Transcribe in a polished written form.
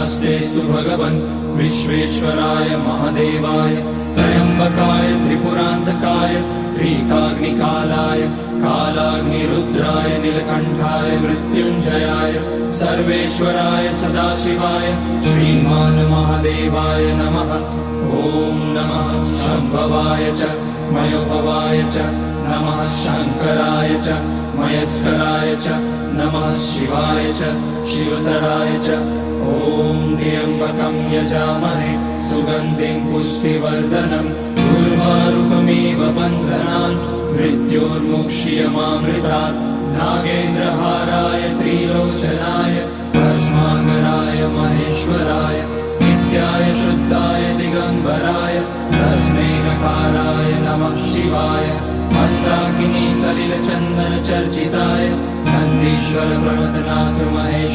नमस्तेस्तु भगवन् विश्वेश्वराय महादेवाय त्र्यम्बकाय त्रिपुरान्तकाय त्रिकाग्निकालाय कालाग्निरुद्राय नीलकण्ठाय मृत्युञ्जयाय सर्वेश्वराय सदाशिवाय श्रीमान् महादेवाय नमः। ॐ नमः शम्भवाय च मयोभवाय च नमः शङ्कराय च मयस्कराय च नमः शिवाय च शिवतराय च। ॐ त्र्यम्बकं यजामहे सुगन्धिं पुष्टिवर्धनम् उर्वारुकमिव बन्धनान् मृत्योर्मुक्ष्यमामृतात्। नागेन्द्रहाराय त्रिलोचनाय भस्माकराय महेश्वराय नित्याय शुद्धाय दिगम्बराय तस्मै नकाराय नमः शिवाय। मन्दाकिनी सलिलचन्दन चर्चिताय नन्दीश्वर प्रमथनाथ महेश